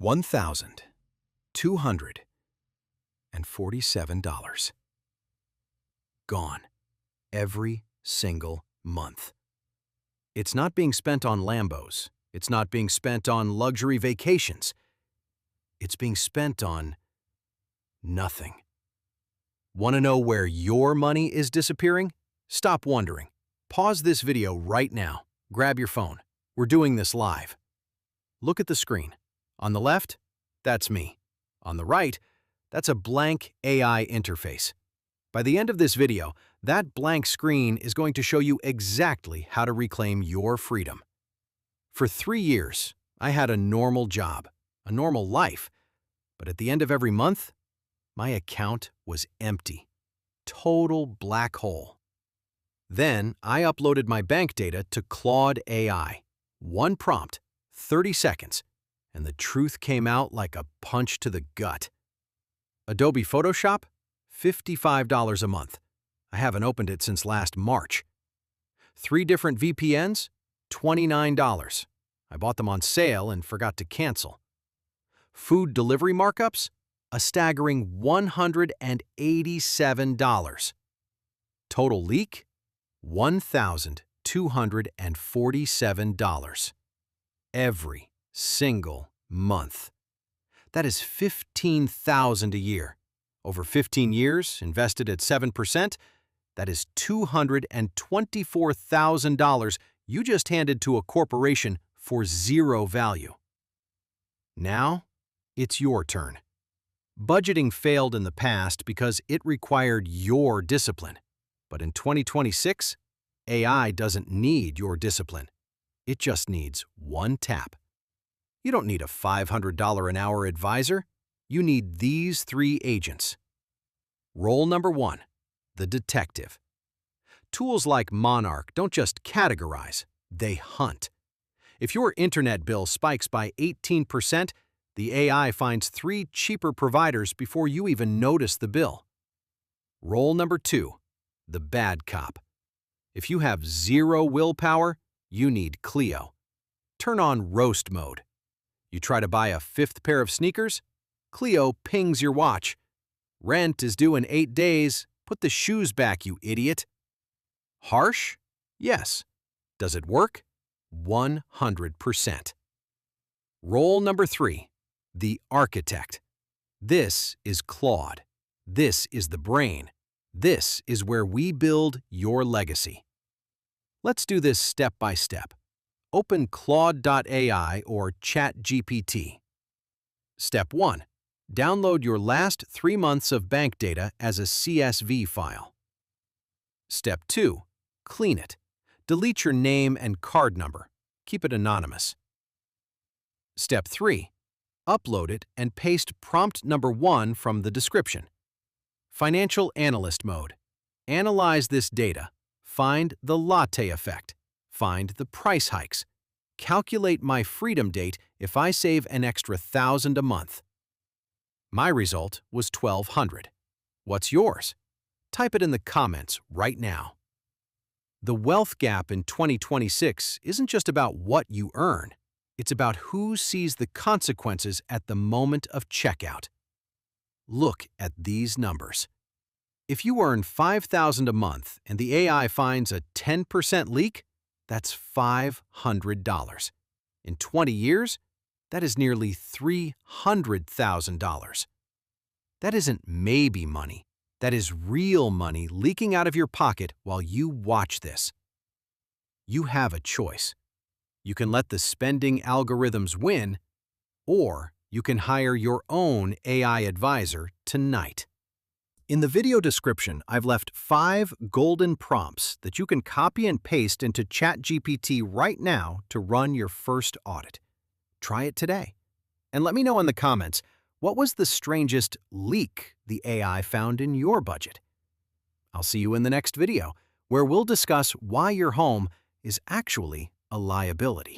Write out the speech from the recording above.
$1,247. Gone. Every single month. It's not being spent on Lambos. It's not being spent on luxury vacations. It's being spent on nothing. Want to know where your money is disappearing? Stop wondering. Pause this video right now. Grab your phone. We're doing this live. Look at the screen. On the left, that's me. On the right, that's a blank AI interface. By the end of this video, that blank screen is going to show you exactly how to reclaim your freedom. For 3 years, I had a normal job, a normal life, but at the end of every month, my account was empty. Total black hole. Then I uploaded my bank data to Claude AI. One prompt, 30 seconds, and the truth came out like a punch to the gut. Adobe Photoshop, $55 a month. I haven't opened it since last March. 3 different VPNs, $29. I bought them on sale and forgot to cancel. Food delivery markups, a staggering $187. Total leak, $1,247. Every single month. That is $15,000 a year. Over 15 years, invested at 7%, that is $224,000 you just handed to a corporation for zero value. Now, it's your turn. Budgeting failed in the past because it required your discipline. But in 2026, AI doesn't need your discipline. It just needs one tap. You don't need a $500 an hour advisor. You need these 3 agents. Role number 1, the detective. Tools like Monarch don't just categorize, they hunt. If your internet bill spikes by 18%, the AI finds 3 cheaper providers before you even notice the bill. Role number 2, the bad cop. If you have 0 willpower, you need Clio. Turn on roast mode. You try to buy a 5th pair of sneakers? Clio pings your watch. Rent is due in 8 days. Put the shoes back, you idiot. Harsh? Yes. Does it work? 100%. Role number 3, the architect. This is Claude. This is the brain. This is where we build your legacy. Let's do this step by step. Open Claude AI or ChatGPT. Step 1. Download your last 3 months of bank data as a CSV file. Step 2. Clean it. Delete your name and card number. Keep it anonymous. Step 3. Upload it and paste prompt number 1 from the description. Financial analyst mode. Analyze this data. Find the Latte effect. Find the price hikes. Calculate my freedom date if I save an extra $1,000 a month. My result was $1,200. What's yours? Type it in the comments right now. The wealth gap in 2026 isn't just about what you earn. It's about who sees the consequences at the moment of checkout. Look at these numbers. If you earn $5,000 a month and the AI finds a 10% leak, that's $500. In 20 years, that is nearly $300,000. That isn't maybe money. That is real money leaking out of your pocket while you watch this. You have a choice. You can let the spending algorithms win, or you can hire your own AI advisor tonight. In the video description, I've left 5 golden prompts that you can copy and paste into ChatGPT right now to run your first audit. Try it today. And let me know in the comments, what was the strangest leak the AI found in your budget? I'll see you in the next video, where we'll discuss why your home is actually a liability.